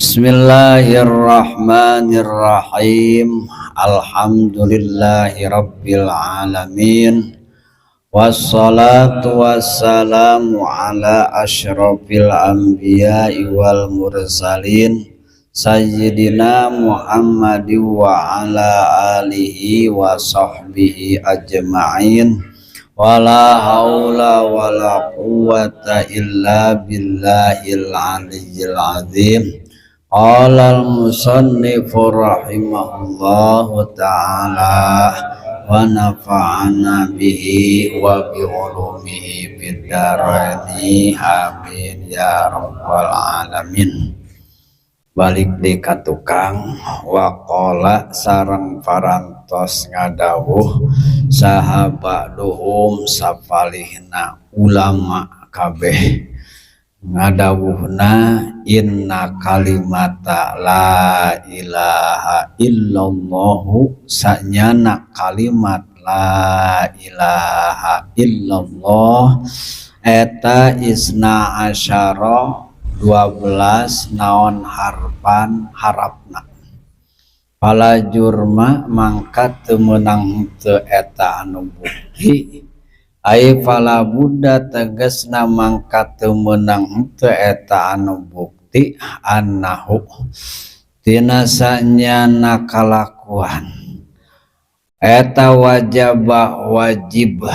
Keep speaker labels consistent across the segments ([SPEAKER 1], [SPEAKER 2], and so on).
[SPEAKER 1] Bismillahirrahmanirrahim. Alhamdulillahi rabbil alamin. Wassalatu wassalamu ala asyrafil anbiya'i wal mursalin Sayyidina Muhammadin wa ala alihi wa sahbihi ajma'in. Wala haula wala quwwata illa billahil aliyyil azim. Qala al-musannifu rahimahullahu ta'ala wa nafa'ana bihi wa bi ulumihi fid dharaini amin ya rabbal alamin. Balik di katukang waqala sareng parantos ngadawuh sahabat duhum sapalihna ulama kabeh ngadawuhna inna kalimata la ilaha illallahu sanyana kalimat la ilaha illallah eta isna asyara 12 naon harpan harapna pala jurma mangkat temenang teu eta anu bukti ai fala buddha tegasna mangkat temenang teu eta anu bukti annahu tina sanyana kalakuan eta wajib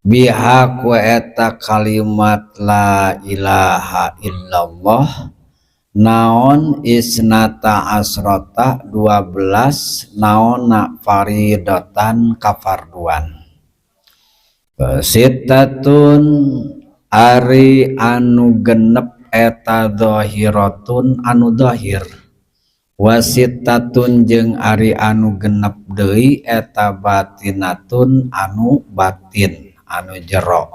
[SPEAKER 1] biha ku eta kalimat la ilaha illallah naon isnata asrota 12 naona faridatan kafarduan sitatun ari anu genep eta dhahiratun anu dhahir wasitatun jeung ari anu genep deui eta batinatun anu batin anu jero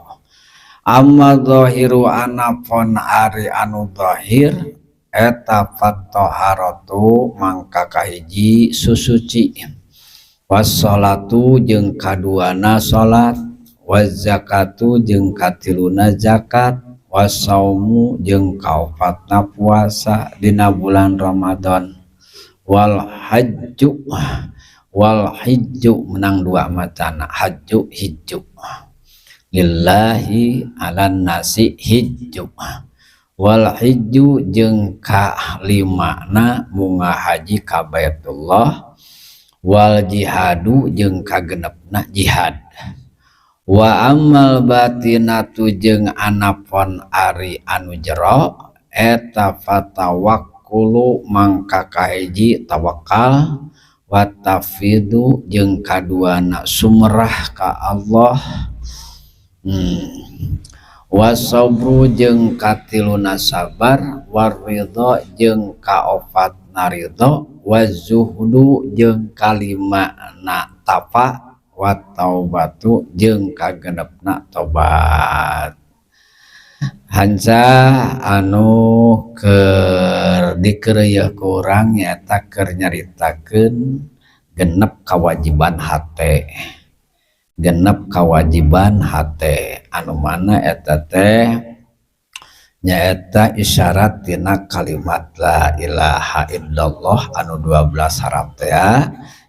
[SPEAKER 1] amma dhahiru anapon ari anu dhahir eta fattoharatu mangka kahiji susuci wassalatu jeung kaduana salat wazakatu jeung katiluna zakat wasaumu jeung kaopatna puasa dina bulan Ramadan wal hajju menang dua macana hajju hijju lillahi alan nasi hijju wal hijju jeung kalimana munga haji ka Baitullah wal jihadu jeung kagenepna jihad wa amal batinatu jeung anapon ari anu jero eta fatawakkulu mangka kahiji tawakal wa tafidu jeung kaduana sumrah ka Allah wasabru jeung katiluna sabar waridho jeung kaopatna ridho wazuhdu jeung kalimana tapa wataubatu jeung kagenepna tobat hanca anu keur dikeureuh ku urang nyaeta keur nyaritakeun genep kawajiban hate genep kawajiban hate anu mana eta teh nyaeta isyarat tina kalimat la ilaha illallah anu 12 harap teh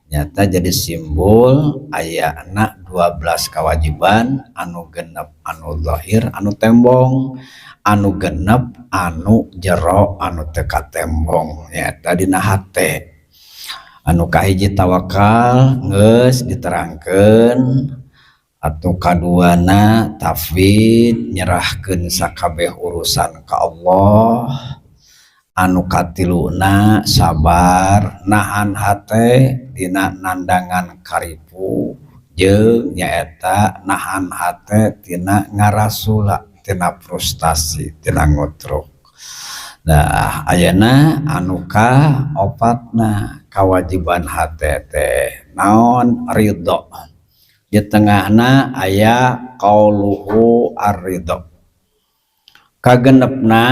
[SPEAKER 1] nyata jadi simbol ayana 12 kawajiban anu genep anu zahir anu tembong anu genep anu jero anu teka tembong nyata dina hate anu kahiji tawakal geus diterangkeun atu kaduana tafwid nyerahkeun sakabeh urusan ka Allah anu katiluna sabar nahan hate dina nandangan karipu jeung nyaeta nahan hate tina ngarasula tina frustasi tina ngutruk. Nah ayeuna anu ka opatna kawajiban hate teh naon ridho di tengahna aya qauluhu ar-ridho kagenepna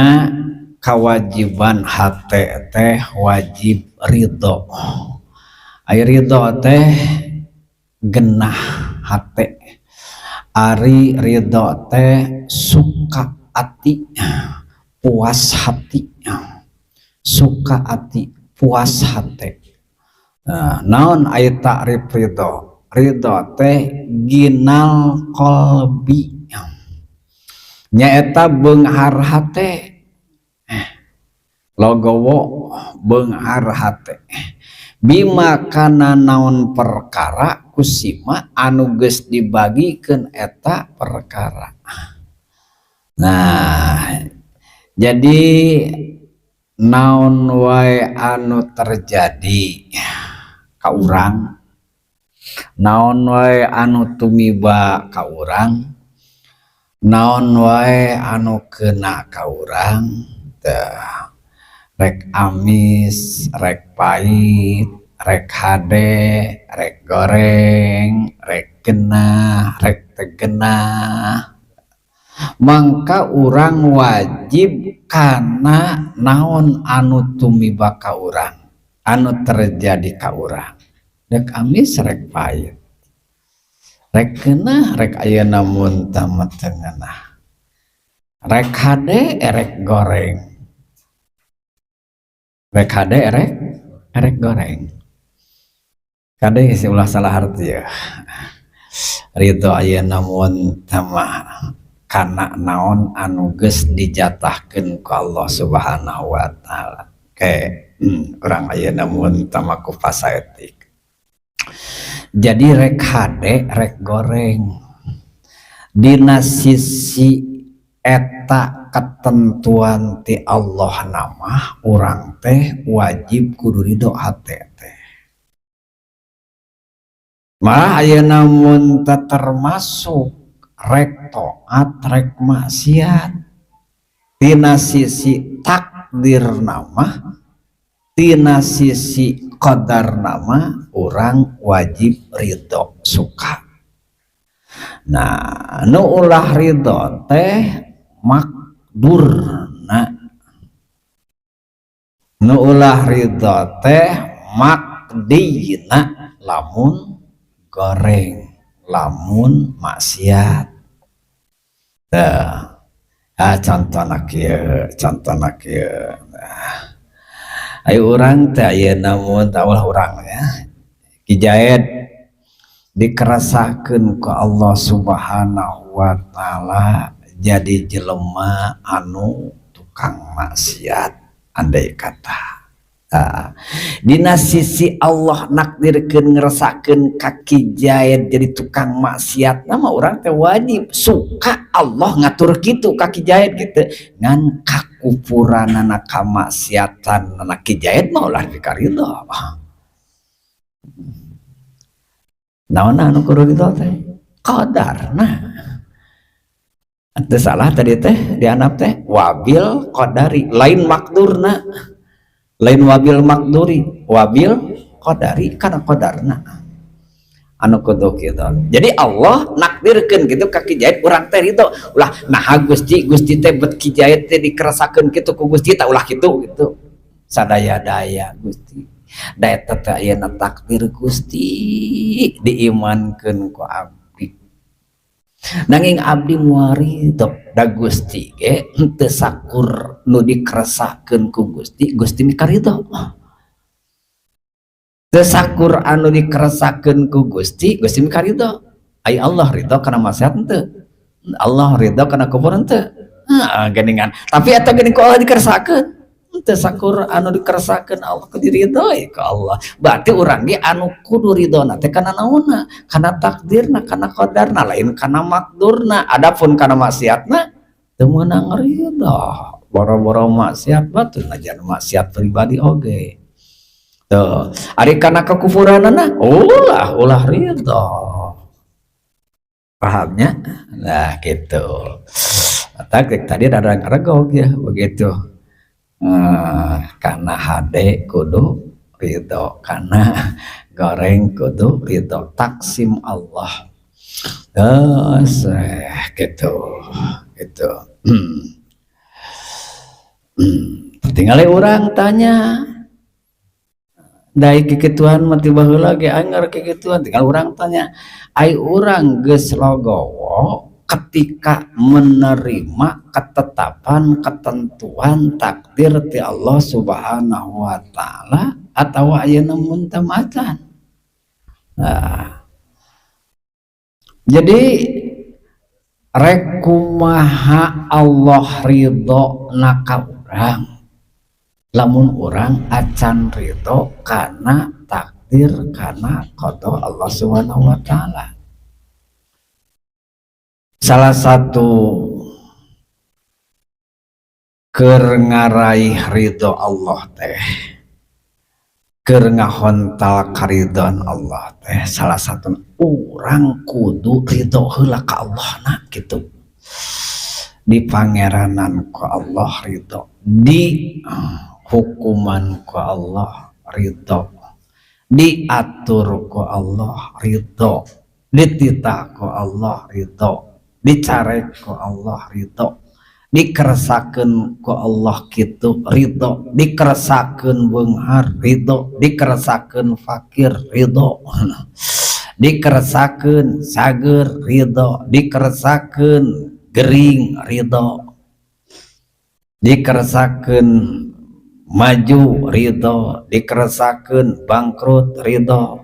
[SPEAKER 1] kawajiban hate teh wajib ridho aya ridho teh genah hate ari ridho teh suka ati puas hati suka ati puas hate. Nah, naon aya takrif ridho? Ridho teh ginal qalbi, nyaeta beunghar hate. Logowo beunghar hate bima kana naon perkara kusima anu geus dibagikeun eta perkara. Nah, jadi naon wae anu terjadi ka urang, naon wae anu tumiba ka urang, naon wae anu kena ka urang, teh rek amis, rek pahit, rek hade, rek goreng, rek genah, rek tegenah, mangka urang wajib kana naon anu tumiba ka urang, anu terjadi ka urang. Rek amis, rek pahit, rek genah, rek ayeuna muntah metengenah, rek hade, rek goreng, rek hade, rek goreng. Kade isi ulah salah arti ya. Ridho ayeuna muntah mah kana naon anu geus dijatahkeun ku Allah Subhanahu wa taala. Urang ayeuna muntah mah ku pasaetik. Jadi rek hade, rek goreng. Dina sisi eta ketentuan ti Allah nama urang teh wajib kudu ridho hate teh. Malah ayeuna mun teh termasuk rek taat, rek maksiat. Tina sisi takdir nama, tina sisi qadar nama urang wajib ridho suka. Nah, nu ulah ridho teh makdurna, nu ulah ridho teh makdina, lamun goreng, lamun maksiat. Contohna kieu. Ayo urang teh ayeuna mun taulah urang ya. Ki Jaed dikerasakeun ku Allah Subhanahu wa taala jadi jelema anu tukang maksiat andai kata. Dina sisi Allah nakdirkeun ngerasakeun kaki Jaed jadi tukang maksiat nama urang teh wajib suka Allah ngatur kitu kaki Jaed gitu ngan kakupuranana kamaksiatan kaki Jaed mah ulah dikaridho. Naon anu kudu ridho teh qadarna. Teu salah tadi teh dianap teh wabil qadari lain makdurna. Lain wabil makduri, wabil qadari kana qadarna anu kudu kitu. Jadi Allah nakdirkeun kitu ka Ki Jaed urang teh ridho ulah nah Gusti teh bet Ki Jaed teh dikerasakeun kitu ku Gusti tah ulah kitu gitu sadaya-daya Gusti da eta teh ayeuna takdir Gusti diimankeun ku abdi nanging abdi moal ridho da Gusti ge henteu sakur nu dikeresakeun ku Gusti mikaridho. Teu sakur anu dikeresakeun ku Gusti mikaridho. Ai Allah ridho kana maksiat henteu. Allah ridho kana kufur henteu. Geningan. Tapi eta geuning ku Allah dikeresakeun. Teu sakur anu dikeresakeun Allah ku diridhoi ku Allah. Berarti urang ge anu kudu ridhona teh kana naonna? Kana takdirna, kana qadarna, lain kana makdurna. Adapun kana maksiatna teu meunang ridho. Boro-boro maksiat batur najan maksiat pribadi oge. Tuh, ari kana kekufuranana ulah ridho. Pahamnya? Nah, gitu. Tadi ada rego ya begitu. Karena hade kudu ridho, karena goreng kudu ridho, taksim Allah. Terus gitu. Tinggal orang tanya dai kikituan mati baheula ge anger kikituan tinggal orang tanya ai urang geus logowo ketika menerima ketetapan ketentuan takdir ti Allah Subhanahu wa taala atawa ayeuna mun teu macan. Nah, jadi rek kumaha Allah ridho na ka urang lamun urang acan ridho kana takdir kana qada Allah Subhanahu wa taala. Salah satu keur ngaraih ridho Allah teh, keur ngahontal karidon Allah teh, salah satu urang kudu ridho heula ka Allah na gitu. Di pangeranan ku Allah ridho, di hukuman ku Allah ridho, diatur ku Allah ridho, dititah ku Allah ridho, dicarek ku Allah ridho, dikeresakeun ku Allah kitu ridho, dikeresakeun beunghar ridho, dikeresakeun fakir ridho, dikeresakeun sager ridho, dikeresakeun gering ridho, dikeresakeun maju ridho, dikeresakeun bangkrut ridho.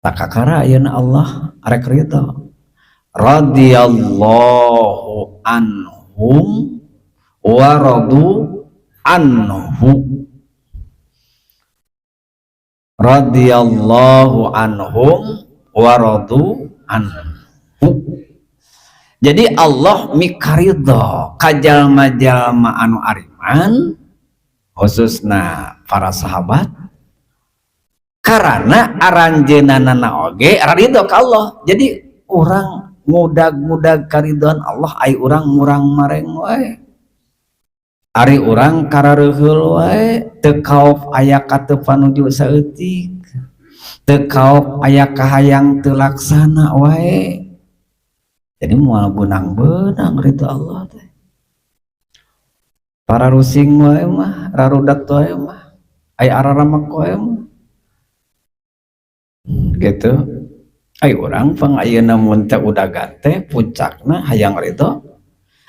[SPEAKER 1] Tak kakara ayeuna Allah arek ridho. Radhiyallahu anhum wa radu anhu. Radhiyallahu anhum wa radu anhu. Jadi Allah mikaridho ka jalma-jalma anu ariman, khususna para sahabat, karena aranjeunana oge ridho ka Allah. Jadi urang mudag-mudag karidhoan Allah, ai urang murang mareng wae, ari urang karareuheul wae, teu kaop aya kateupan nuju saeutik, teu kaop aya kahayang teu laksana wae. Jadi moal benang-benang ridho Allah teh. Para rusing wae mah, rarudak wae mah, ai araramak wae mah. Gitu. Ai urang pang ayeuna mun teh udagan teh puncakna hayang ridho.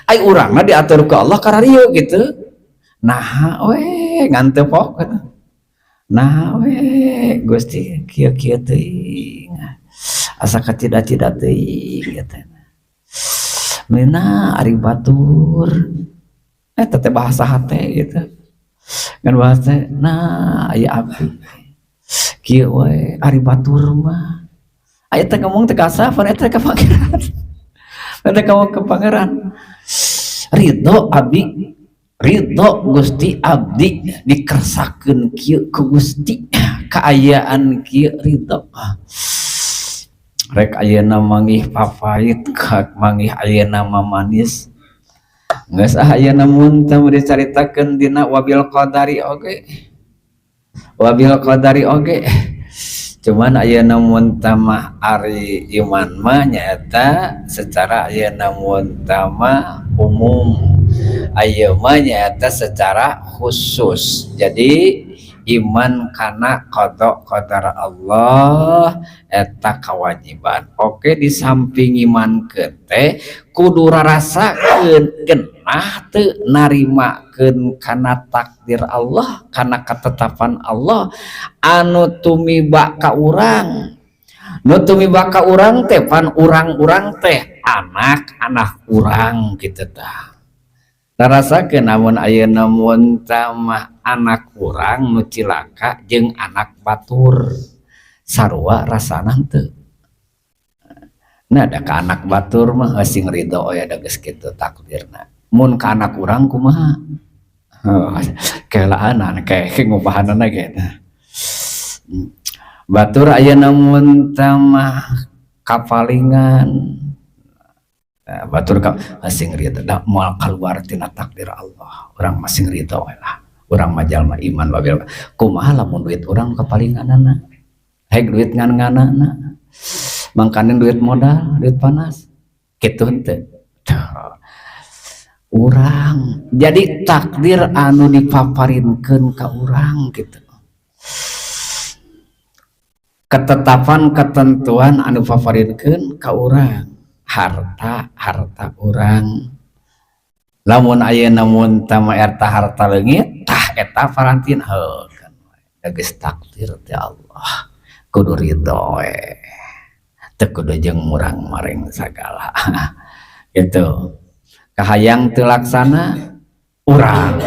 [SPEAKER 1] Ai urangna diatur ku Allah kararieu gitu. Nah we ngan teu pok. Nah we Gusti kieu-kieu teuing. Asa katida-tida teuing gitu. Mina ari batur teteh bahasa hate gitu kan bahasa. Nah aya abdi kieu we ari batur mah aya teh ngomong teh kasafan eta ka pangeran, eta ngomong ke pangeran ridho abdi, ridho Gusti abdi dikersakeun kieu ku Gusti, kaayaan kieu ridho. Rek ayeuna manggih papait, manggih ayeuna manis. Geus ayeuna mun teu dicaritakeun dina wabil qadari oge. Wabil qadari oge. Cuman ayeuna mun tamah ari iman mah nyaeta secara ayeuna mun tamah umum. Ayeuna mah nyaeta secara khusus. Jadi iman kana qada qadar Allah eta kewajiban. Oke, di samping iman teh kudu rarasakeun genah teu narimakeun kana takdir Allah, kana ketetapan Allah anu tumiba ka urang. Nu tumiba ka urang teh pan urang-urang teh anak-anak urang kitu tah. Rarasakeun namun ayeuna mun tamah anak urang nu cilaka jeung anak batur sarua rasana teu. Nah da ka anak batur mah sing ridho aya da geus kitu takdirna. Mun ka anak urang kumaha? Kelaanan kae ngubahanana ge. Batur ayeuna mun tamah kapalingan batur ka masing ridho da moal kaluar tina takdir Allah, urang masing ridho we lah. Urang mah jalma iman wabil kumaha lamun duit urang kapalinganana hek duit ngan-nganana mangkana duit modal, duit panas kitu henteu. Urang jadi takdir anu dipaparinkeun ka urang gitu, ketetapan ketentuan anu paparinkeun ka urang harta orang lamun aya namun tama erta harta leungit tah eta parantin kan geus takdir ti Allah kudu ridho teu kudu jeung murang maring sagala gitu kahayang teu laksana urang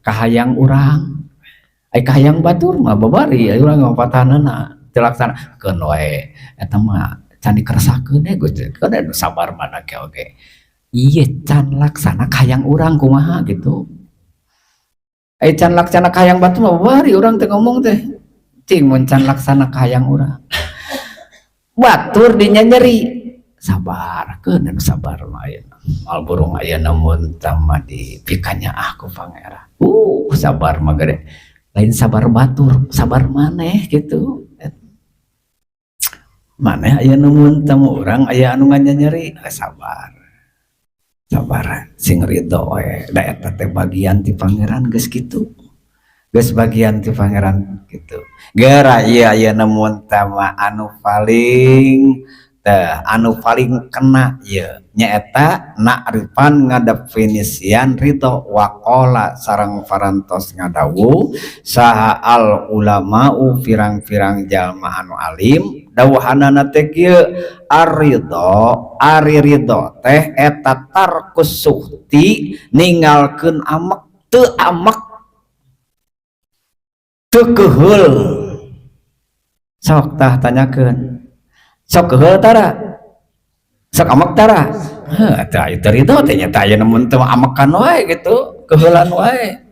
[SPEAKER 1] kahayang urang kahayang batur mah babari urang ngopatahanana teu laksana keun wae eta mah can dikeresakeun Gusti kada sabar mana ke oge iya can laksana kahayang urang kumaha gitu can laksana kahayang batu mah bari urang teh ngomong teh cing mun can laksana kahayang urang batur dinya nyeri sabar keun sabar mah ayeuna mal burung ayeuna mun tama dipikanya aku pangeran sabar mah gede lain sabar batur sabar maneh gitu maneh ayeuna mun tamu urang aya anu nganyeri sabar sing ridho we da eta teh bagian ti pangeran geus kitu geus bagian ti pangeran kitu gara ieu ayeuna mun tama anu paling kena ieu nyaeta na'rifan ngadefinisian ridho waqala sareng parantos ngadawu saha al ulama'u pirang-pirang jalma anu alim dawuhanana teh kieu ari ridho teh eta tarkus suhti ninggalkeun amek teu keheul sok tah tanyakeun sok keheul tara sok amek tara tah itu ridho teh nya tah aya mun teu amekan wae gitu keheulan wae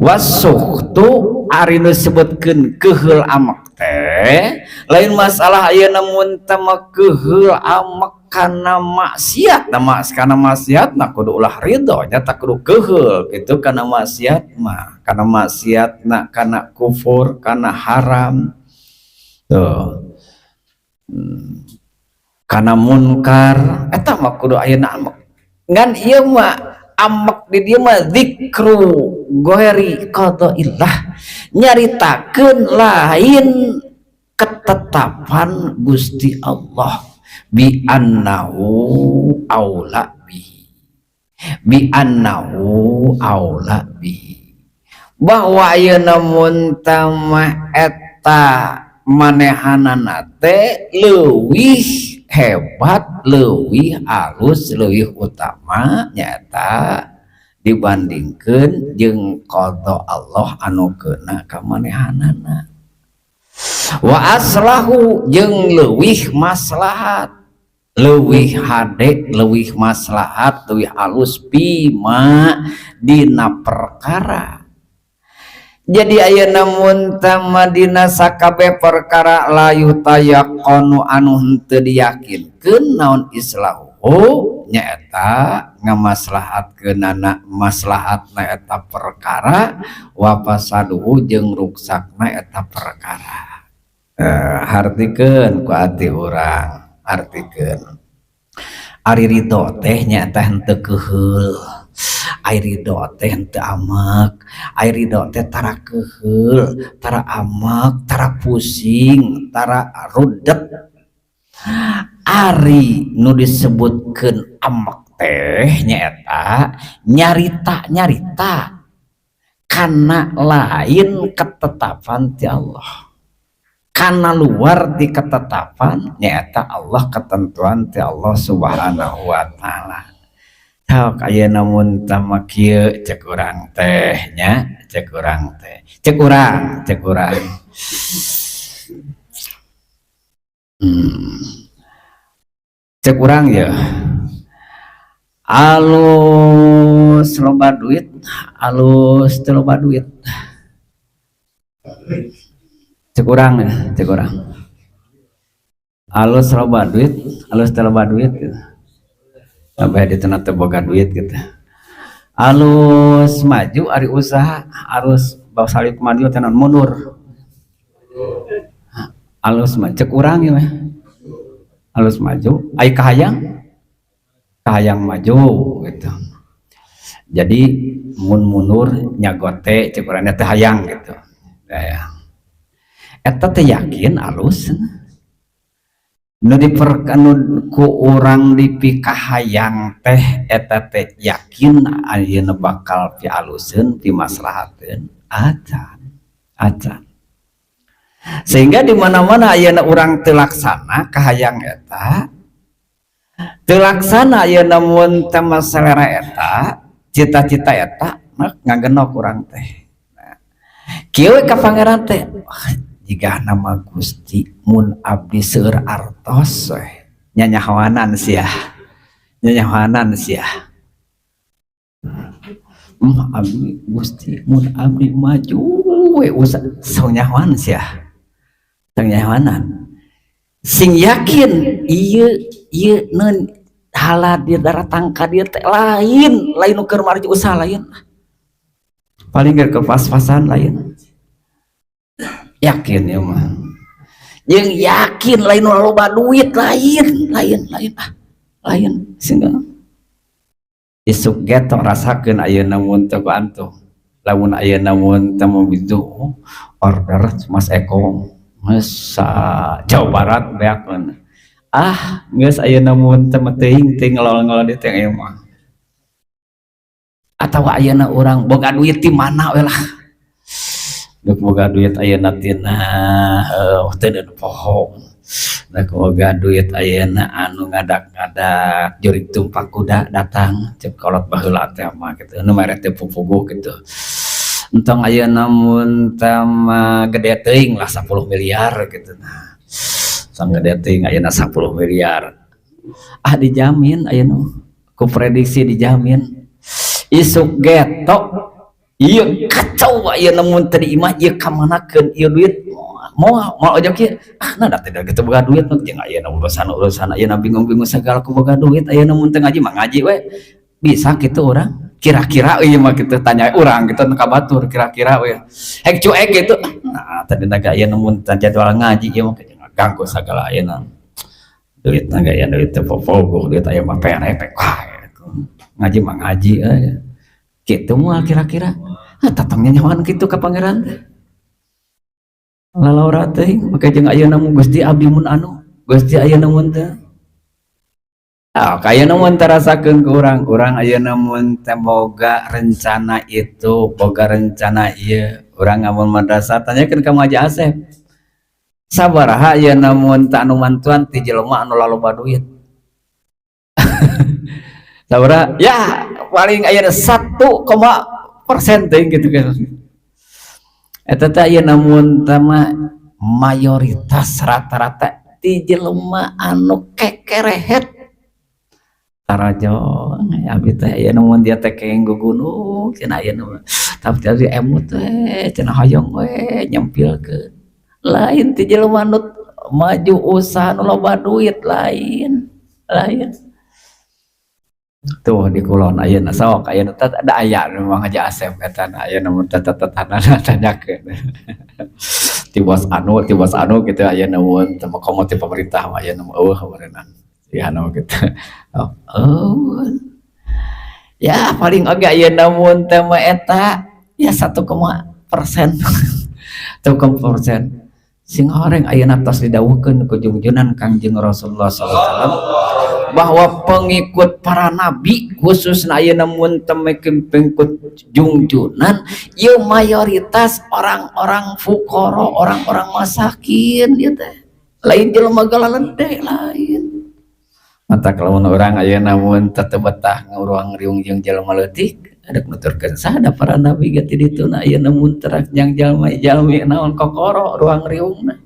[SPEAKER 1] wasuhtu ari nu disebutkeun keheul amek teh lain masalah ayeuna mun teu keheul amek kana maksiat kana maksiat na kudu ulah ridho nya tak kudu keheul gitu kana maksiat mah kana maksiat na kana kufur kana haram tuh kana munkar eta mah kudu ayeuna amek ngan ieu mah amek di dieu mah zikru ghairi qadaillah nyaritakeun lain ketetapan Gusti Allah bi annahu aula bi bahwa ayeuna mun tamah eta manehanana teh leuwih hebat leuwih alus leuwih utama nyata dibandingkeun jeung qada Allah anu keuna ka manehanana wa aslahu jeung leuwih maslahat leuwih hade leuwih maslahat leuwih alus bima dina perkara jadi ayeuna mun tama dina sakabeh perkara layu tayaqonu anu henteu diyakinkeun naon islahu nyaeta ngamaslahatkeunana maslahatna eta perkara wa fasaduhu jeung ruksakna eta perkara hartikeun ku ati urang artikeun ari ridho teh nyaeta henteu keheul ai ridho teh henteu amek ai ridho teh tara keheul tara amek tara pusing tara rudet ari nu disebutkeun amek teh nyaeta nyarita kana lain ketetapan ti Allah kana luar di ketetapan nyaeta Allah ketentuan ti Allah subhanahu wa ta'ala sok ayeuna mun tama kieu cek urang teh nya cek urang cek urang ya alus loba duit alus teu loba duit cek urang alus loba duit alus teu loba duit gitu. Sampai di tengah boga duit gitu alus maju ari usaha harus bawa salib maju tenan mundur alus maju cek urang ya alus maju ai kahayang maju gitu jadi mundur nyagote cek urangnya teh hayang gitu ya eta teh yakin alus nu diperkanu ku urang dipikahayang teh eta teh yakin ayeuna bakal pialuseun pimaslahateun acan sehingga di mana-mana ayeuna urang teu laksana kahayang eta teu laksana ayeuna mun teu selera eta cita-cita eta ngagenok urang teh kieu ka pangeran teh jika nama Gusti mun abdi seueur artos nyanyahoanan sia abdi Gusti mun abdi maju we usah sonyahoan sia sonyahoanan sing yakin ieu neun halad di daratang ka dieu teh lain nu keur marji usaha lain paling keur kepas-pasan lain yakin ya mah yang yakin lain loba duit lain sehingga isuk geto rasakeun ayeuna mun teu bantu lamun ayeuna mun teu bidu order Mas Eko masa Jawa Barat beakeun geus ayeuna mun teu teuing teh ngelol-ngelol di teh mah atawa ayeuna urang boga duit di mana we lah dek boga duit ayeuna tina teu deun poho dek boga duit ayeuna anu ngadak-ngadak jurig tumpak kuda datang cep kolot baheula teh mah kitu nu mere teh pupuguh kitu entong ayeuna mun teh gede teuing lah 10 miliar kitu nah sang gede teuing ayeuna 10 miliar dijamin ayeuna ku prediksi dijamin isuk geto iya kacau ayeuna mun tadi imah ieu kamanakeun ieu duit mau aja kieu nah da teh gitu boga duit mah jeung ayeuna urusan ayeuna bingung-bingung segala ku boga duit ayeuna mun teu ngaji mah ngaji we bisa kitu urang kira-kira ieu mah kitu tanya urang kitu nu kabatur kira-kira we hek cuek gitu nah tadi naga ayeuna mun jadwal ngaji ieu mah ganggu segala ayeuna duit naga aya duit teh popogo duit aya mah perepek ngaji mah ngaji kitu moal kira-kira tatangnya nyawan kitu ka pangeran lalaura teh maka jeung ayeuna mun Gusti abdi mun anu Gusti ayeuna mun teh kaya mun tarasakeun ku urang ayeuna mun teh boga rencana itu boga rencana ieu urang ngamun madrasah tanyakeun ka Maji Asep sabaraha ayeuna mun teh anu mantuan ti jelema anu laloba duit sabaraha ya paling ayeuna 1% teh gitu kan eta teh ayeuna mun teh mayoritas rata-rata ti jelema anu kekerehet tarajo abdi teh ayeuna mun dia teh kenggo gunung cenah ayeuna tapi tadi emut teh cenah hoyong we nyempilkeun lain ti jelema anu maju usaha nu loba duit lain tuh di kulon ayeuna sok ayeuna teh ada aya memang aja Asep eta ayeuna mun teh tetanana tanyakeun ti bos anu kitu ayeuna mun teh komoti pemerintah mah ayeuna eueuh habarenan ya anu kitu ya paling oge ayeuna mun teh mah eta ya 1%. 1% sing horeng ayeuna tos didawuhkeun ku junjunan Kangjeng Rasulullah sallallahu alaihi wasallam bahwa pengikut para nabi khususna ayeuna mun teu pengikut junjunan ieu mayoritas orang-orang fuqara, orang-orang masakin ieu teh. Lain jelema galalede lain. Mata kalamun urang ayeuna mun teu betah nguruang riung jeung jelema leutik adek nuturkeun sada para nabi ge ti dituna ayeuna mun terak jang jalmi naon kokoro ruang riungna.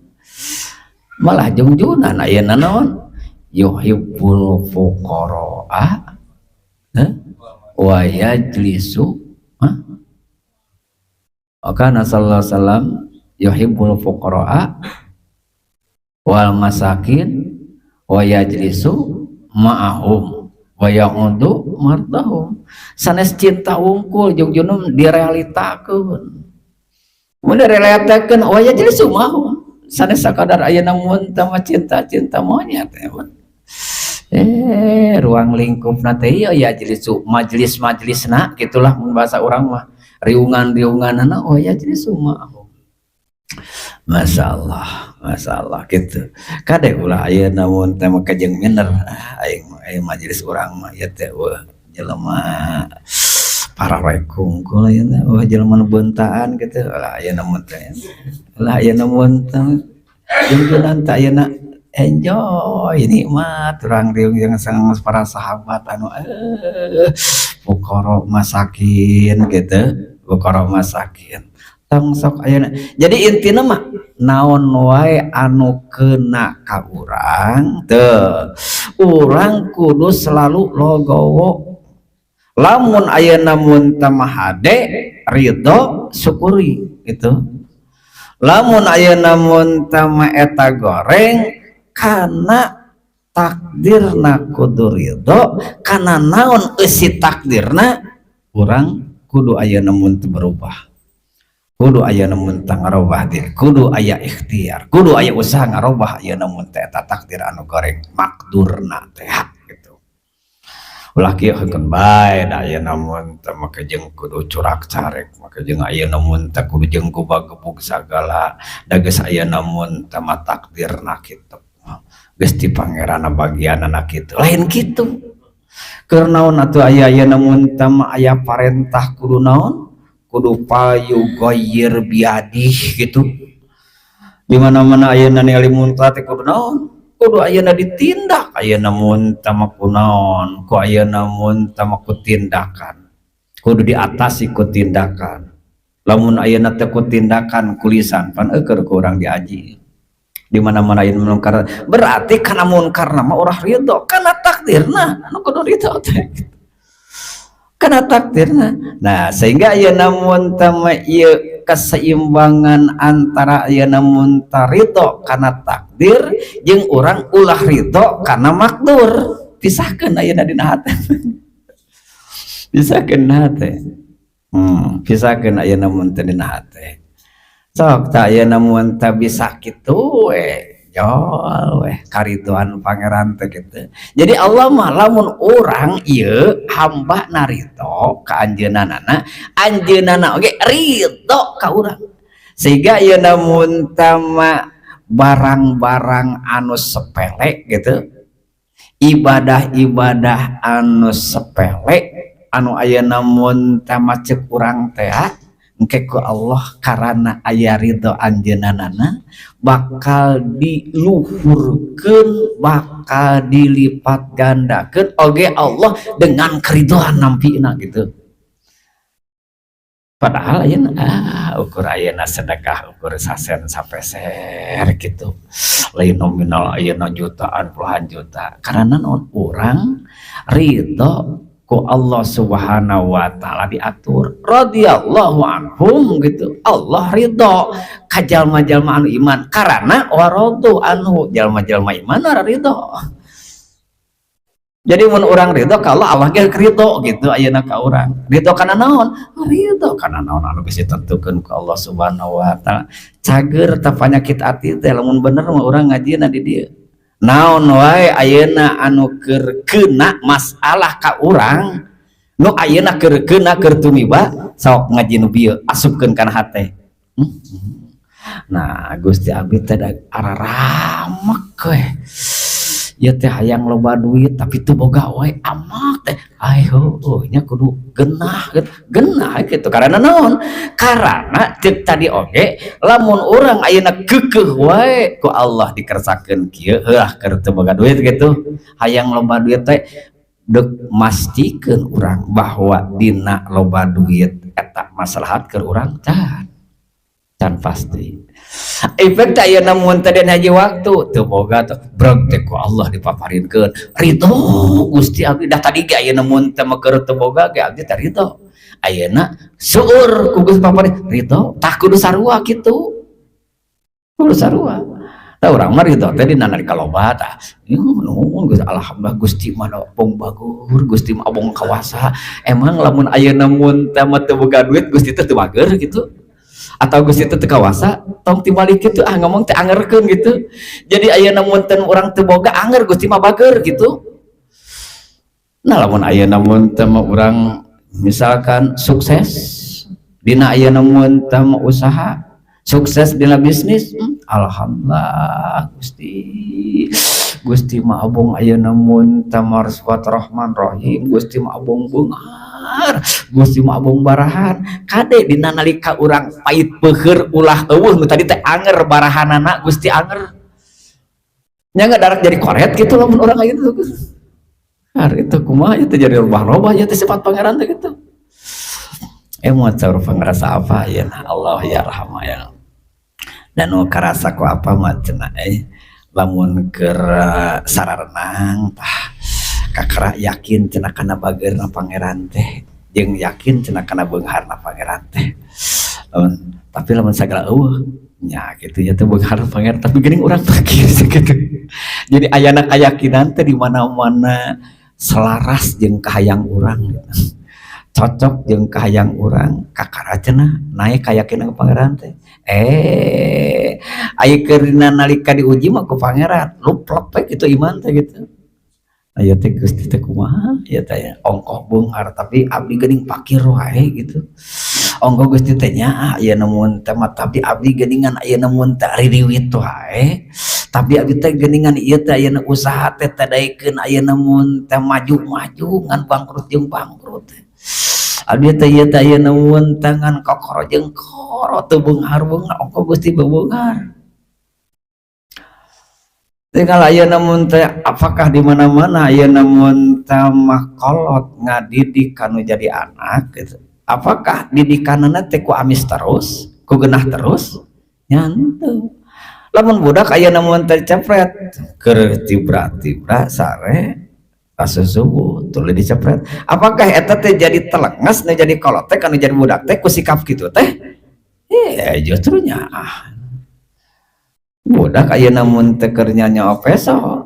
[SPEAKER 1] Malah junjunan ayeuna naon yuhibbul fuqara wa yajlisu kana sallallahu alaihi wasallam yuhibbul fuqara wal masakin wa yajlisu ma'ahum wa ya'udu mardahum sanes cinta wungkul jeung junum direalitakeun mun direalitakeun wa yajlisu ma'ahum sanes sakadar ayeuna mun teh cinta monyet ruang lingkupna teh ieu ya majelis-majelisna gitulah mun bahasa urang mah riungan-riunganana oh ya jadi semua Masya Allah gitu. Kadek ulah aya namun tema kajeng miner aing majelis urang mah ya teh wah jelema para rekungkul ya teh wah jelema nu bentaan gitu ulah aya namun teh ulah aya namun teh jeung teh ayeuna enjoy nikmat urang riung yang sang para sahabat anu fuqara masakin gitu fuqara masakin tong sok ayeuna jadi intina mah naon wae anu kena ka urang teu urang kudu selalu logowo lamun ayeuna mun tamahade ridho syukuri gitu lamun ayeuna mun tama eta goreng kana takdirna kudu ridho kana naon eusi takdirna urang kudu ayeuna mun teu berubah kudu aya namun tang ngarobah diri kudu aya ikhtiar kudu aya usaha ngarobah aya namun teh eta takdir anu goreng makdurna teh gitu ulah kieu heukeun bae da aya namun teh make jeung kudu curak carek make jeung aya namun teh kudu jeung gebug sagala da geus aya namun teh takdirna kitu geus ti pangeranna bagianna kitu lain kitu keur naon atuh aya namun teh aya parentah kudu naon kudu payu goyir biadih gitu dimana-mana ayeuna ningali muntah teh kudu naon kudu ayeuna ditindak ayeuna muntah mah kunaon ku ayeuna muntah mah ku tindakan kudu diatasi ku tindakan lamun ayeuna teh ku tindakan ku lisan pan keur kurang diaji dimana-mana ayeuna munkar berarti kana munkarna mah urang ridho kana takdirna anu kudu ridho teh karena takdirna. Nah sehingga ya namun tama ieu keseimbangan antara ya namun ridho karena takdir jeung urang ulah ridho karena makdur pisahkeun ayeuna dina hate pisahkeun hate pisahkeun ayeuna mun teu dina hate sok ta ayeuna mun teu bisa kitu we jol weh karidoan pangeran teh gitu. Jadi Allah mah lamun urang ieu hamba narito ka anjeunana anjeunana oge ridho ka urang sehingga ieu namun tama barang-barang anu sepele gitu ibadah-ibadah anu sepele anu aya namun tama ceuk urang teh engke ku Allah karena aya ridho anjeunana bakal diluhurkeun bakal dilipat gandakeun oge Allah dengan keridhoan nampina gitu padahal ayeuna ukur ayeuna sedekah ukur sasen sapeser gitu lain nominal ayeuna jutaan puluhan juta karena non urang ridho ku Allah subhanahu wa ta'ala diatur radhiyallahu anhum gitu Allah ridho ka jalma-jalma anu iman karena waradu anhu jalma-jalma iman ora ridho jadi mun urang ridho ka Allah Allah ge ridho gitu ayeuna ka urang ridho kana naon ridho kana naon anu geus ditentukeun ku Allah subhanahu wa ta'ala cager teh panyakit ati teh lamun bener mah urang ngajina di dieu naon wae ayeuna anu keur keuna masalah ka urang nu ayeuna keur keuna keur tumiba sok ngaji nu bieu asupkeun kana hate nah Gusti Abdi teh araramek we ieu teh hayang loba duit tapi teu boga wae amak teh ayo nya kudu genah gitu karena naon karena cek tadi oge lamun urang ayeuna keukeuh wae ku Allah dikersakeun kieu heuh keur teu boga duit gitu hayang loba duit teh deuk mastikeun urang bahwa dina loba duit eta maslahat keur urang can pasti efek tak ya namun tadi haji waktu teu boga teh breg teh ku Allah dipaparinkeun ridho Gusti Abdi dah tadi ge aya namun teh keur teu boga ge abdi teh ridho ayeuna seueur ku Gusti paparin ridho tah kudu sarua kitu kudu sarua tah urang mah ridho teh dina nalika loba tah nuhun Gusti alhamdulillah Gusti mah pong bagur Gusti mah abong kawasa emang lamun ayeuna mun teh teu boga duit Gusti teh teu bager gitu atau Gusti teh teu kawasa tong tibalik kitu ngomong teh angerkeun gitu jadi ayeuna mun teu urang teu boga anger Gusti mah bager gitu nah lamun ayeuna mun teu urang misalkan sukses dina ayeuna mun teu usaha sukses dina bisnis, alhamdulillah Gusti mah abung ayeuna mun tamar sifat rahman rahim, Gusti mah abung beungar, Gusti mah abung barahan. Kade dina nalika urang pait peuheur ulah eueuh nu tadi teh anger barahanana Gusti anger nya darak jadi koret gitu lamun urang aya gitu. Hari itu kumaha itu jadi robah-robah ya teh sifat pangeran teh gitu. Mau caur pangrasa apa ya Allah ya rahmah ya. Dan nu karasa ku apa mah cenah lamun keur sararenang tah kakara yakin cenah kana bageurna pangeran teh jeung yakin cenah kana beungharna pangeran teh. Tapi lamun sagala eueuh nya kitu ya teh beunghar pangeran tapi geuning urang fakir gitu. Jadi ayana kayakinan teh di mana-mana selaras jeung kahayang urang gitu. Cocok jeung kahayang urang kakara cenah naik kayakinan pangeran teh. Aya keurina nalika diuji mah ku pangeran luplek we kitu iman teh gitu. Aya teh Gusti teh kumaha ya teh ongkoh beunghar tapi abdi geuning fakir wae gitu. Ongkoh Gusti teh nya aya namun teh tapi abdi geuningan aya namun teh ririwit wae. Tapi abdi teh geuningan ieu teh aya usaha teh tadaikeun aya namun teh maju-maju ngan bangkrut jeung bangkrut. Abdi teh ieu teh aya namun tangan kokoro jeung koro teu beunghar-beunghar ongkoh Gusti beunghar. Tinggal aya namun teh apakah di mana-mana aya namun teh makolot ngadidik kanu jadi anak gitu. Apakah didikanana teh ku amis terus, ku geunah terus? Nya henteu. Lamun budak aya namun teh cepret keur tibra-tibra sare asusubuh tuluy dicepret. Apakah eta teh jadi telengas nu jadi kolot teh kanu jadi budak teh ku sikap kitu teh? Justru nya budak aya namun teh keur nyawa peso.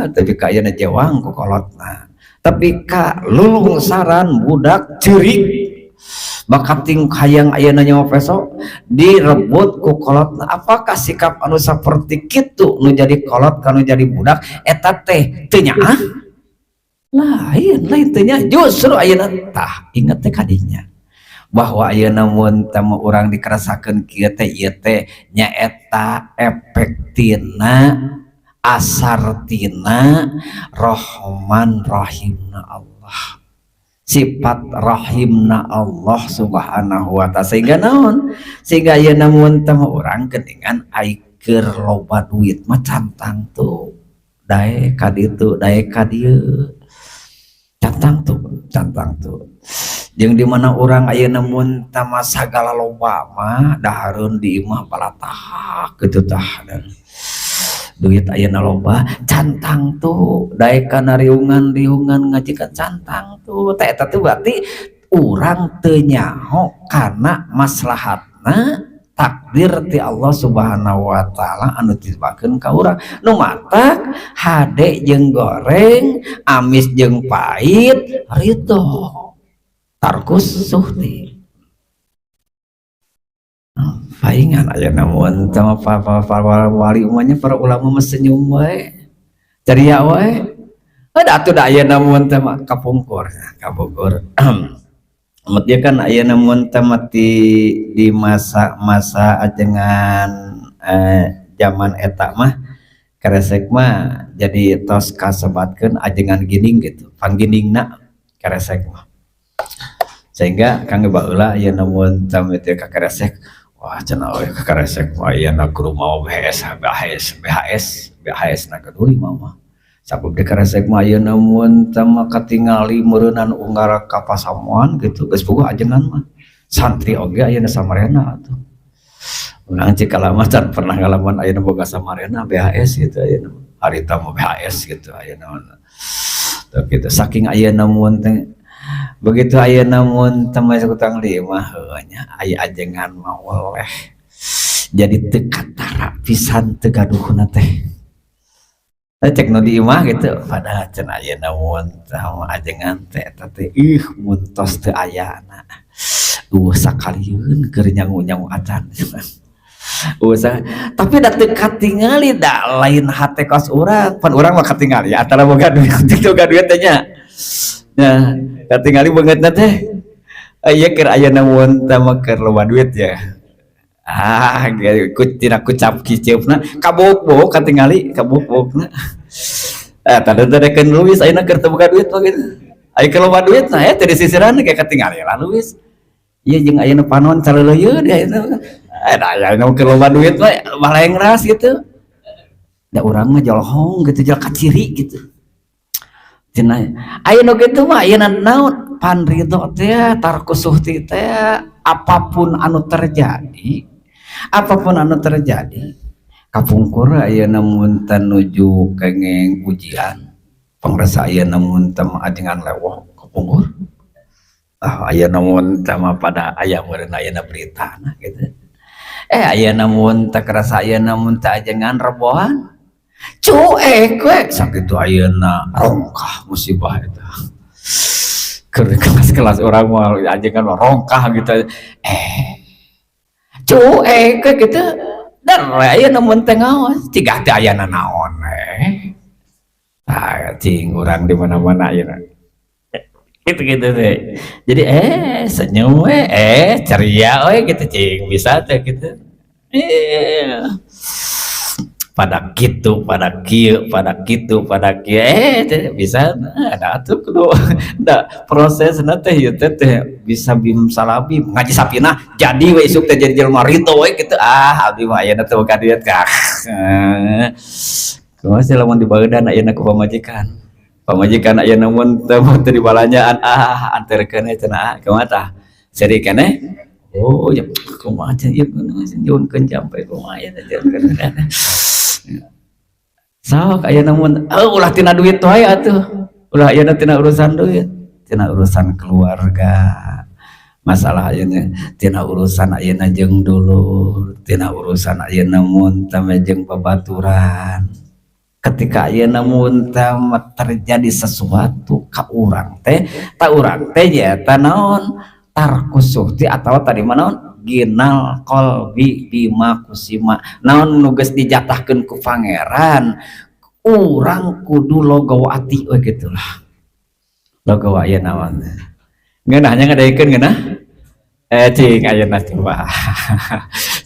[SPEAKER 1] Tapi ka aya jewang ku kolotna. Tapi ka lulung saran budak ceurik bakating hayang ayeuna nyawa peso direbut ku kolotna. Apakah sikap anu saperti kitu nu jadi kolot kanu jadi budak eta teh teu nyaah? Lain teu nyaah. Justru ayeuna tah inget teh kadinya bahwa ayeuna mun teh urang dikerasakeun kieu teh ieu teh nyaeta efektina asartina Rahman Rahimna Allah, sifat rahimna Allah subhanahu wa ta'ala. Sehingga naon? Sehingga ya namun temu orang geningan aikeur loba duit mah cantang tuh dae kaditu dae kadieu cantang tuh jeung di mana orang aya namun tama sagala loba mah dahareun di imah balatah kitu tah duit ayeuna loba cantang tuh daek kana riungan ngajikan cantang tuh teh eta tuh berarti urang teu nyaho kana maslahatna takdir ti Allah Subhanahu wa taala anu tibakeun ka urang nu matak hade jeung goreng amis jeung pahit ridho tarkus suhti paingan aya namun sama para wali umumnya para ulama mah senyum wae ceria wae ada atuh da aya namun teh kapungkur dia kan aya namun teh di masa ajengan zaman eta mah karesek mah jadi tos kasebatkeun ajengan gining gitu panggindingna karesek mah sehingga kangge baheula aya namun teh teu karesek. Wah cenah we karesek mah ayeuna guru mau BHS na keduli mah sabab di karesek mah ayeuna mun tama katingali meureunan unggal ka pasamuan gitu geus boga ajengan mah santri oge ayeuna samarena atuh urang cik lama can pernah ngalaman ayeuna boga samarena BHS gitu ayeuna harita mah BHS gitu ayeuna tuh gitu saking ayeuna mun teh begitu aya namun teman sekutang lima heunya aya ajengan mah oleh jadi teu katara pisan teu gaduhna teh cek nu di imah gitu padahal cenah aya namun sama ajengan teh eta teh muntos teu ayana sakalieun keur nyangu-nyangu acan tapi da teu katingali da lain hate kos urang pan urang mah katingali antara boga duit teu duit teh nya nah katingali banget teh aya keur aya namun teh keur loba duit ya ikut tidak kucap kiceupna kabuk-buk katingali kabuk-bukna tanda-tanda Luis ayeuna keur teu boga duit mah gitu aya keloba duit nah teh disisiran kayak katingali lah Luis ieu jeung ayeuna panon caleuleuyeuh dia itu ayeuna keloba duit mah baleng ras gitu da urang mah jolhong gitu jol kaciri gitu cenah ayeuna kitu mah ayeuna naon pan ridho teh tarkusuh teh apapun anu terjadi kapungkur ayeuna mun teu nuju kengeng ujian pangrasa ayeuna mun teu ajengan leweh kapungkur ayeuna mun teu pada aya meureun ayeuna beritana gitu ayeuna mun teu karasa ayeuna mun teu ajengan rebohan cuek we sakitu ayeuna rongkah musibah eta kelas-kelas orang mau ajengan rongkah gitu cuek gitu dan ayeuna mun teu ngaos cigah teh ayeuna naon cing urang di mana-mana ayeuna gitu teh jadi senyum ceria gitu cing bisa teh gitu pada kieu bisa ada tuh kudu da prosesna teh ieu teh bisa bim salabi ngaji sapina jadi we isuk teh jadi jelema rito we kitu abdi mah ayeuna teh boga duit kah kumaha sih lamun dibaeudan ayeuna ku pamajikan ayeuna mun teu di balanjaan anterkeun cenah kumaha tah seri keneh oh ya kumaha ieu nyunkeun jampe kumaha ya sok ayeuna mun ulah tina duit wae atuh ulah ayeuna tina urusan duit tina urusan keluarga masalah ayeuna tina urusan ayeuna jeung dulur tina urusan ayeuna mun teu jeung babaturan ketika ayeuna mun teu terjadi sesuatu ka urang teh ta urang teh nya ta naon tarkusuhti atawa tadi manaon ginal qalbi bima kusima naon nu geus dijatahkeun ku pangeran urang kudu logawa ati we gitulah logawa aya naon ngeunah nya ngadaikeun ngeunah cing ayeuna coba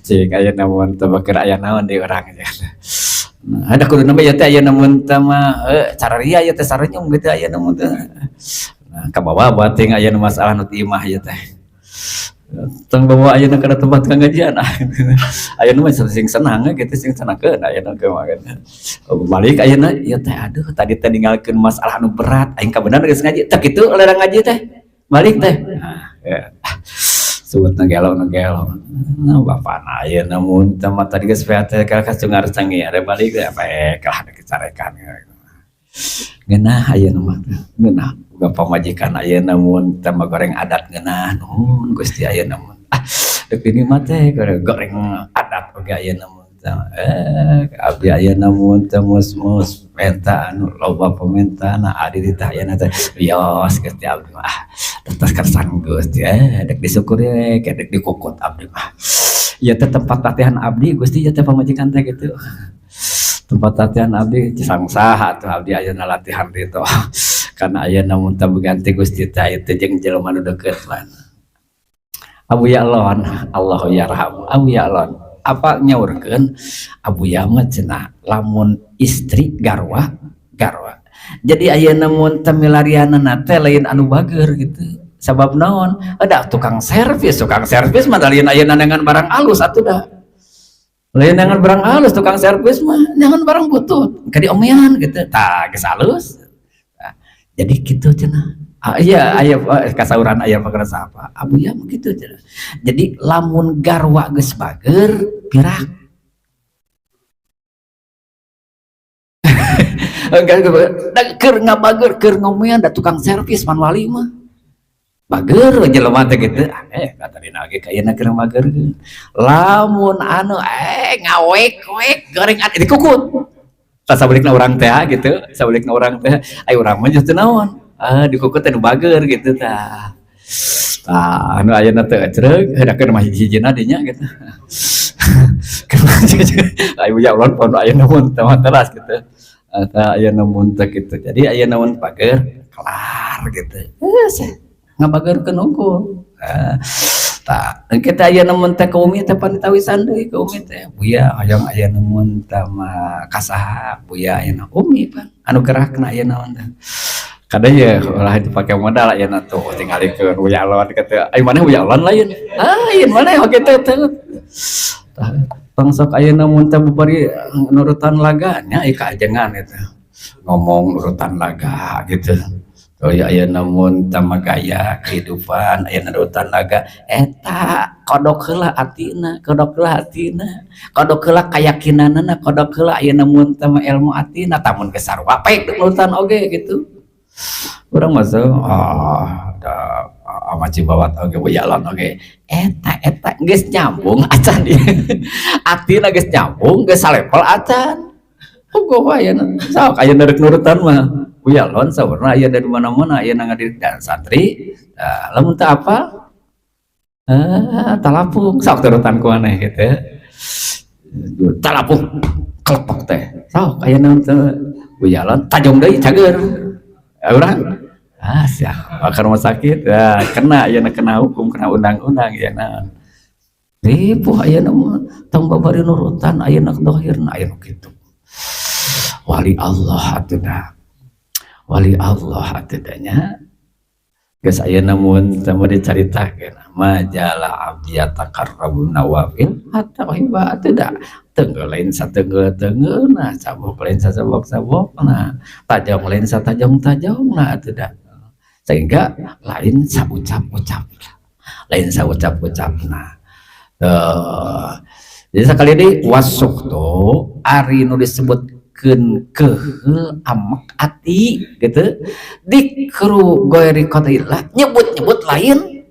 [SPEAKER 1] cing ayeuna mun teu keur aya naon di urang nya ada kudu nama ya teh ayeuna mun teu mah cararia ya teh sarenyum gitu ayeuna mun teh ka bawah bating ayeuna masalah nu imah ya teh tong bawa ayeuna kana tempat pengajian ayeuna mah sing senang gitu sing senangkeun ayeuna ke mah balik ayeuna ya teh aduh tadi teh ninggalkeun masalah anu berat aing ka bener geus ngaji teh kitu lerang ngaji teh balik teh sebut nagelo nah bapana ayeuna mun teh mah tadi geus teh ka kasungar canggih are balik teh kalah dicarekan ngeunah ayeuna mah ngeunah boga pamajikan ayeuna mun teh goreng adat ngeunah nuhun Gusti ayeuna mun deuk ini mah teh goreng adat oge ayeuna mun abdi ayeuna mun teh mus menta anu loba pamentana adi teh ayeuna teh wios Gusti abdi mah terus kersan Gusti dek disyukuri dek dikukut abdi mah ieu teh tempat latihan abdi Gusti ieu teh pamajikan teh gitu tempat latihan abdi sangsaha tuh abdi ayeuna latihan itu karena ayeuna mun teu ganti Gusti teh teh jeung jelema nu deukeut man Abu Ya'lon Allahu yarham Abu Ya'lon apa nyaurkeun Abu Ya mah cenah lamun istri garwa jadi ayeuna mun teu milarianana teh lain anu bager gitu sabab naon ada tukang servis mah lain ayeuna dengan barang alus atuh dah lain dengan barang halus tukang servis mah jangan barang butut ka diomean gitu tah geus halus jadi gitu cenah aya kasauran aya pakarasa apa Abu Ya begitu cenah jadi lamun garwa geus bager pirak keur ngabager keur ngomean da tukang servis man wali mah bager jelema teh kitu kata dina ge kayeuna keur magerkeun lamun anu ngawek-wek goreng ati dikukut pas sabelikna urang teh gitu sabelikna urang teh aya urang mah teu naon dikukut teh nu bager gitu tah anu ayeuna teh ceureuh hedakeun mah hiji-hijina dinya gitu ayo ya ulun pon ayeuna mun teh teras gitu tah ayeuna mun teh kitu jadi ayeuna mun bager kelar gitu ngabageurkeun unggul tak kita aya namun teh kaumi teh panitawisan deui kaumi teh buya hayang aya namun teh mah kasaha buya ayeuna umi pan anu gerakna aya naon teh kada ya ulah dipake modal aya na tuh tingalikeun buya alon kata ai maneh buya alon lain lain maneh oge teh tong sok aya namun teh bari nurutan laganya ai kaajengan eta ngomong nurutan laga gitu. Oh ya aya namun tama gaya kehidupan aya nurutan laga eta kodok heula atina kodok heula keyakinanna kodok heula aya namun tama ilmu atina tamun geus sarua pek nurutan oge gitu urang mah da amaci bawat oge boyalan oge eta geus nyambung acan atina geus nyambung geus salepel acan ugo aya sok aya nurutan mah uyalon sawarna aya dari mana-mana aya nang ngadidik dan santri lamun teu apa talapung sok turutan ku aneh gitu talapung kelepok teh sok aya naon teh uyalon tajong deui cager urang sia ka rumah sakit kena aya kena hukum kena undang-undang ya naon ripuh aya mah tong babari nurutan aya nak dohirna aya kitu wali Allah atuh wali Allah atedanya geus aya namun teu dicaritakeun majalah abdiya taqarrabun nawafil hatta hiba ateda teungeul lain sateungeul-teungeulna sabok lain sabok-sabokna tajong lain satajong-tajongna ateda sehingga lain saucap-ucapna jadi sekali deui wasukto ari nu disebut keheul amak ati gitu dikru goeri qadaillah nyebut lain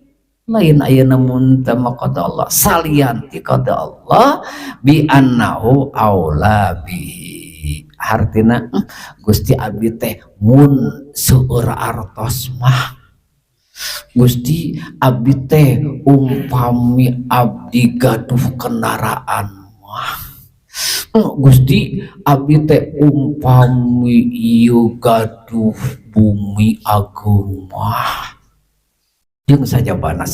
[SPEAKER 1] aya namun tama qada Allah salian ti qada Allah bi annahu aula bi artina Gusti abdi teh mun seueur artos mah Gusti abdi teh umpami abdi gaduh kendaraan mah Gusti abdi teh umpami ieu gaduh bumi agung mah jeung sajabana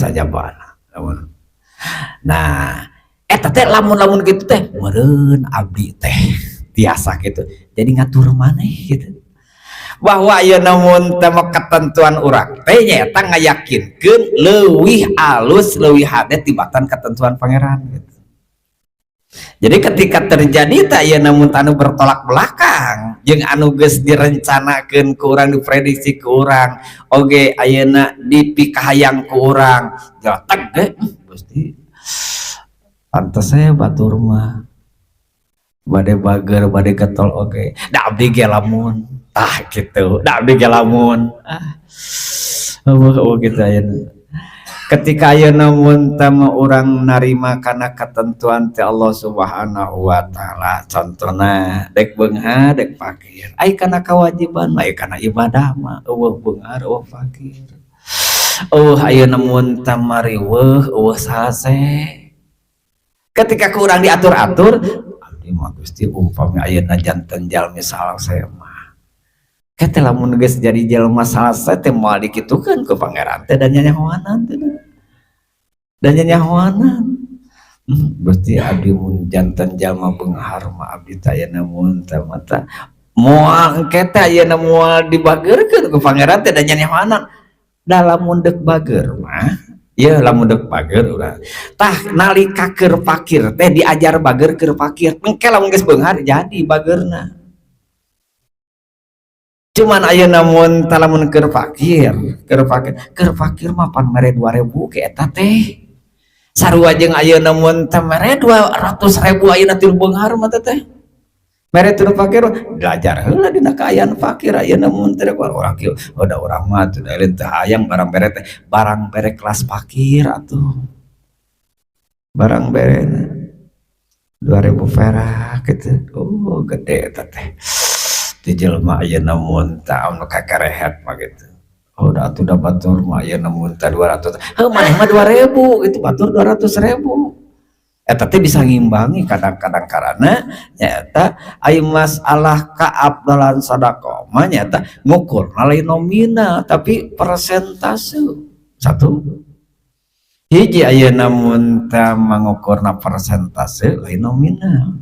[SPEAKER 1] nah eta teh lamun kitu teh meureun abdi teh tiasa gitu jadi ngatur maneh gitu bahwa aya namun teh ketentuan urang teh nyaeta ngayakinkeun leuwih alus leuwih hade tibatan ketentuan pangeran gitu. Jadi ketika terjadi tak ya namun anu bertolak belakang jeung anu geus direncanakeun ku urang diprediksi ku urang oge ayeuna dipikahayang ku urang jatek ge Gusti pantes saya batur mah bade bager bade getol oge da abdi ge lamun tah kitu da abdi ge lamun gitu ayeuna ketika ayeuna mun tama urang narima kana ketentuan ti Allah Subhanahu wa taala contohna dek beunghar dek fakir ai kana kewajiban ai kana ibadah mah eueuh beunghar eueuh fakir ayeuna mun tama riweuh eueuh salese ketika kurang diatur-atur abdi mah Gusti umpami ayeuna janten jalmi salese mah kete lamun geus jadi jelema salese teh moal dikitukeun ku pangeran teh dan nyanyahoanan teh dan nyanyahoanan Gusti abdi mun janten jalma beunghar mah abdi teh ayeuna mun teh mata moal engke teh ayeuna moal dibageurkeun ku pangeran teh dan nyanyahoanan da lamun deuk bager mah ya lamun deuk bager urang tah nalika keur fakir teh diajar bager keur fakir engke lamun geus beunghar jadi bageurna cuman ayeuna mun talamun keur fakir mah pan mere 2000 ke eta teh sarua jeung ayeuna mun teh mere 200.000 ayeuna tilu beunghar mah teh mere tilu fakir belajar heula dina kaayaan fakir ayeuna mun teh urang kieu da urang mah teu lain teh hayang barang bere teh barang bere kelas fakir atuh barang bere 2000 perak gitu gede eta teh di jelema ayeuna mun teh anu kakerehet mah gitu da atuh da batur mah ayeuna mun teh 200 maneh mah 2000 gitu batur 200.000 eta teh bisa ngimbangi kadang-kadang karena nyaeta aya masalah kaabdalan sedekah mah nyaeta ngukur lain nominal tapi persentase satu hiji ayeuna mun teu mengukurna persentase lain nominal.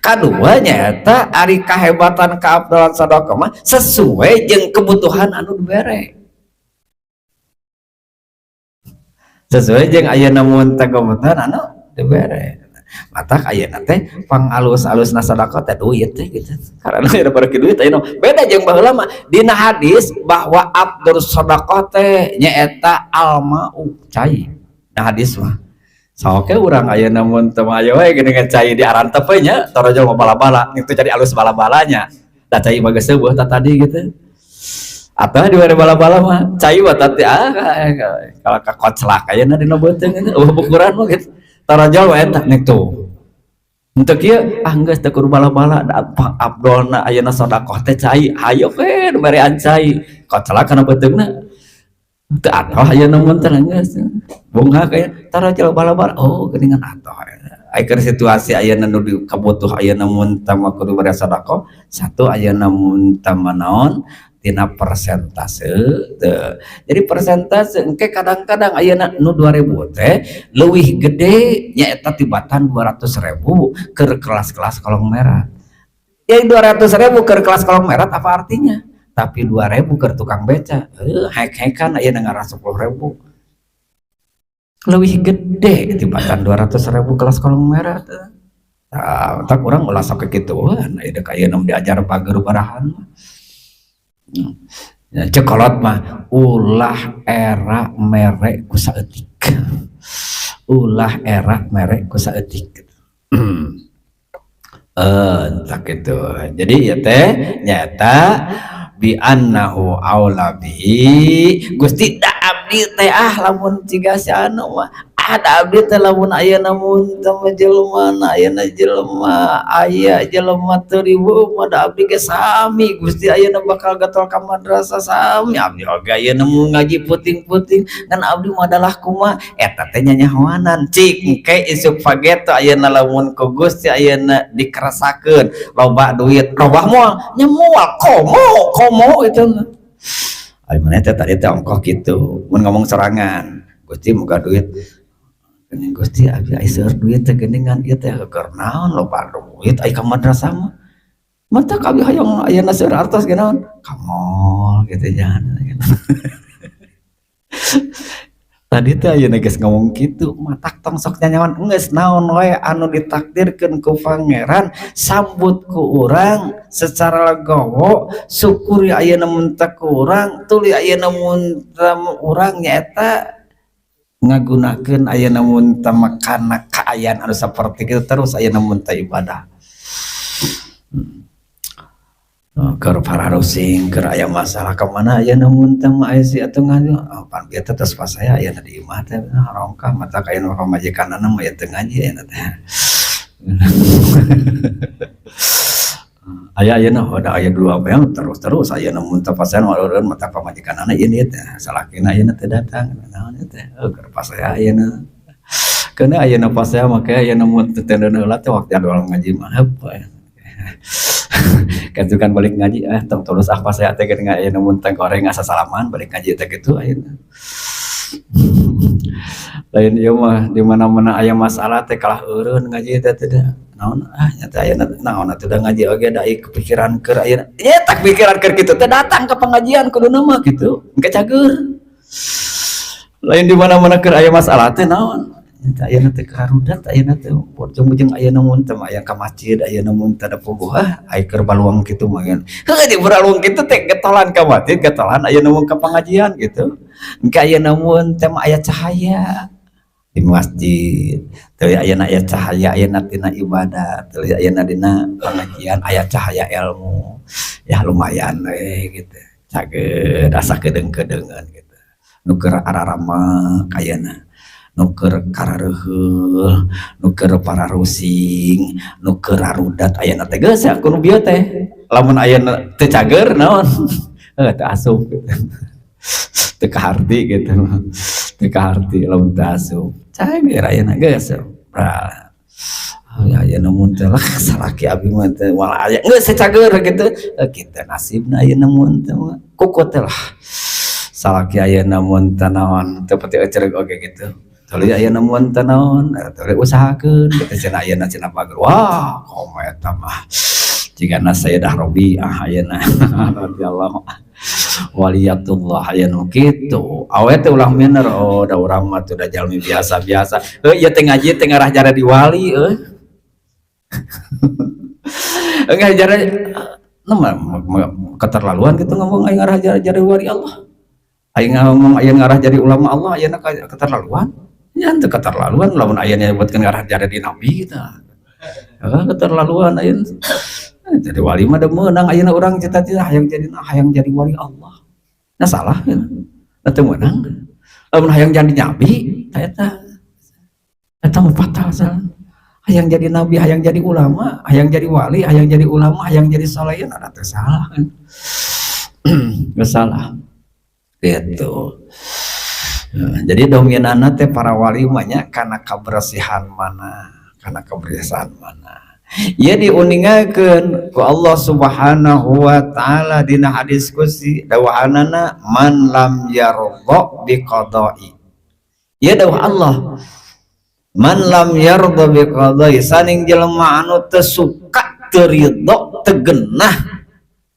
[SPEAKER 1] Kadua nyaeta ari kahebatan kaabdalan sedekah mah sesuai jeung kebutuhan anu dibere. Sesuai jeung ayeuna mun teu kebutuhan anu dibere. Matak ayeuna teh pangalus-alusna sedekah teh duit teh gitu. Karena aya bari duit aya beda jeung baheula mah dina hadis bahwa abdur sedekah teh nyaeta almau cai. Nah hadis mah soke urang ayeuna mun teu aya we geuningan cai di arantep we nya torojo mah bala-bala itu jadi alus bala-balanya. Da cai mah geus seueuh tadi gitu. Atau di bala-bala mah cai mah tadi kalau kakoclak ayeuna dina beuteung ukuran mah gitu. Tarajal wa eta nek tuh. Untuk kieu geus teu kudu bala-bala abdolna ayeuna sedekah teh cai hayo we barean cai koclak kana beuteungna. Teu atoh ayeuna mun teh geus. Bunga kayak tarajal bala-bala oh geuningan atoh. Ayeuna situasi ayeuna nu kabutuh ayeuna mun teh kudu bari sedekah satu ayeuna mun teh naon tina persentase teu. Jadi persentase engke kadang-kadang ayeuna nu 2000 teh leuwih gede nyaeta tibatan 200.000 keur kelas-kelas kolong merah. Ya 200.000 keur kelas kolong merah apa artinya? Tapi 2.000 keur tukang beca. Hek-hekan ayeuna ngarah 10.000. Leuwih gede tibatan 200.000 kelas kolong merah teh. Tak urang ulah sok kekituan aya ayeuna diajar pager barahan. Ya, cekolot mah ulah era merek ku saeutik. Ulah era merek ku saeutik. Tak gitu. Jadi ya teh nyata bi annahu aula bihi Gusti da abdi teh lamun ciga si anu mah ada abdi teh lamun ayeuna mun teh jelema ayeuna jelema aya jelema 3000 mah da abdi ge sami Gusti ayeuna bakal gatol ka madrasah sami abdi oge ayeuna mun ngaji puting-puting kan abdi mah adalah kumaha eta teh nyanyahoanan cik engke isuk pageto ayeuna lamun ku Gusti ayeuna dikerasakeun loba duit robah moal nyemual komo itu ai mana teh tadi teh ongkoh kitu mun ngomong sorangan Gusti muga duit Gusti abi aya seueur duit teh geuningan ieu teh keur naon loba duit aya ka madrasah mah mata ka abi hayang ayeuna seueur artos ge naon ka mall gitu jangan tadi teh ayeuna geus ngomong kitu matak tong sok nyanyawan geus naon we anu ditakdirkeun ku pangeran sambut ku urang secara legowo syukuri ayeuna mun teu ku urang tuluy ayeuna mun urang nyaeta ngagunakeun ayeuna mun teh makana kaayaan anu saperti kitu terus ayeuna mun teh ibadah. Keur pararusing keur aya masalah ka mana ayeuna mun teh mah aya si atuh ngaji pan bieu teh tos pas saya ayeuna di imah teh harongkah mata ka ayeuna pamajikanana mah aya teu ngaji ayeuna teh. Ayeuna udah aya dua bayang terus ayeuna mun teh pasean waleureun mata pamajikanana ieu teh salakina ayeuna teh datang naon teh keur pas saya ayeuna keuna ayeuna pas saya make ayeuna mun teh teu heula teh waktu adu ngaji mah apa kan balik ngaji tong tulus pas saya teh geuning ayeuna mun teh goreng asa salaman balik ngaji teh kitu ayeuna lain ieu mah di mana-mana aya masalah teh kalah eureun ngaji teh teh naon nyata ayeuna naon atuh da ngaji oge da kepikiran keur ayeuna nya tak pikiran keur kitu teh datang ke pengajian kuduna mah kitu engke cager lain di mana-mana keur aya masalah teh naon nyata ayeuna teh karudat ayeuna teh bojong-bojong ayeuna mun teh aya ka masjid ayeuna mun teh da puguh aya keur baluang kitu mah heuh di baluang kitu teh getolan ka masjid getolan ayeuna mun ka pengajian gitu engke ayeuna mun teh aya cahaya di masjid teu ayeuna aya cahaya ayeuna tina ibadah teu ayeuna dina pengajian aya cahaya ilmu ya lumayan we gitu cageut asa kedeung-kedeungan gitu nu keur ararama ayeuna nu keur karareuheul nu keur pararusing nu keur arudat ayeuna teh geus kudu bieu teh lamun ayeuna teu cager naon teu asup gitu teu kaharti gitu teu kaharti lamun teu asup cager ayeuna geus ya ayeuna mun teh lah salaki abi mah teh wala aya geus cager gitu kitu nasibna ayeuna mun teh kukut teh lah salaki ayeuna mun teh naon teu pati euceureuh oge gitu tuluy aya nemuan teh naon tuluy usahakeun kita cenah ayeuna cenah bager wah komo eta mah jigana Sayyidah Rabi'ah ayeuna radhiyallahu waliyatullah ayeuna kitu awe teh ulah bener oh da urang mah teh da jalmi biasa-biasa ieu teh ngaji teh ngarah jadi wali enggak jadi keterlaluan gitu ngomong aing ngarah jadi wali Allah aing ngomong aing ngarah jadi ulama Allah ayeuna keterlaluan nya teu keterlaluan lamun ayeuna nyebutkeun ngarah jadi nabi kita keterlaluan ayeuna jadi wali mah da meunang ayeuna urang cita-cita hayang jadi wali Allah nah salah ya teu meunang lamun hayang jadi nabi eta mah fatal salah hayang jadi nabi hayang jadi ulama hayang jadi wali hayang jadi ulama hayang jadi salihin ada teu salah kan geus salah gitu. Nah, jadi dominanna teh para wali mah nya kana kabersihan mana ieu diuningakeun ku Allah Subhanahu wa taala dina hadis qudsi dawahanana man lam yardha biqada'i ieu dawuh Allah man lam yardha biqada'i saning jelema anu teu suka teu ridho teu geunah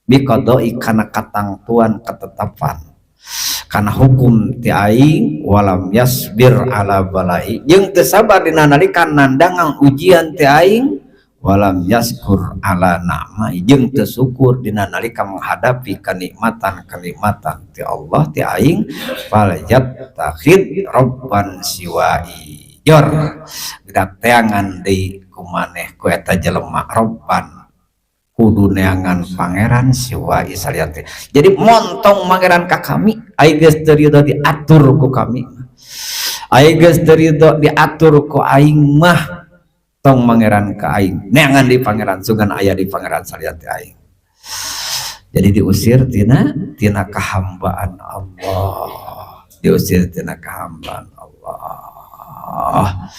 [SPEAKER 1] biqada'i kana katangtuan ketetapan kana hukum ti aing walam yasbir ala balai jeung teu sabar dina nalika nandangan ujian ti aing walam yaskur ala na'mai jeung teu syukur dina nalika menghadapi kenikmatan ti Allah ti aing falayat takhid rabban siwai jor gateangan deui kumaneh ku eta jelema rabban kudu neangan pangeran siwa isaliate jadi montong pangeran ka kami ai geus teu ridho diatur ku kami ai geus teu ridho diatur ku aing mah tong pangeran ka aing neangan di pangeran sugan aya di pangeran saliate aing jadi diusir tina kahambaan Allah diusir tina kahambaan Allah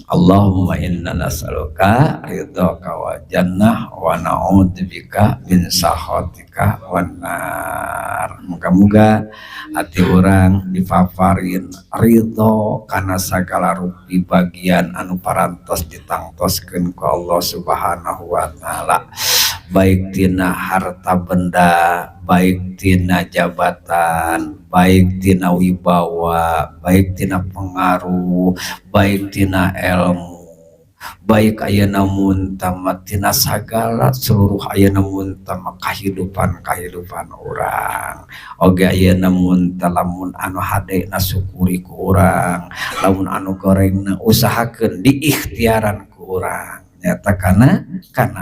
[SPEAKER 1] Allahumma inna nas'aluka ridhaka wa jannah wa na'udzubika min sakhatika wan nar. Muga-muga hati orang dipaparin ridho kana sagala rupi bagian anu parantos ditangtoskeun ku Allah Subhanahu wa taala. Baik tina harta benda, baik tina jabatan, baik tina wibawa, baik tina pengaruh, baik tina ilmu, baik ayeuna mun tamat tina sagala seluruh ayeuna mun tamat kehidupan orang oge ayeuna mun lamun anu hadena syukuri ku urang lamun anu gorengna usahakeun diikhtiaran ku urang nyata kana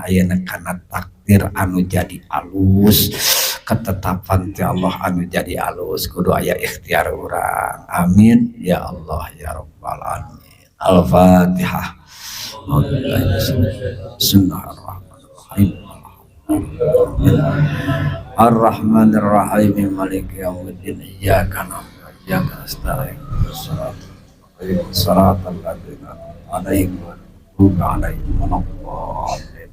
[SPEAKER 1] ayeuna kana takdir anu jadi alus ketetapan ti Allah anu jadi alus kudu aya ikhtiar urang amin ya Allah ya rabbal alamin al-fatihah. Bismillahirrahmanirrahim. Ar-Rahmanir-Rahim Maliki yaumiddin iyyaka na'budu wa iyyaka nasta'in shiratal ladzina an'amta 'alaihim ghairil maghdubi 'alaihim waladdallin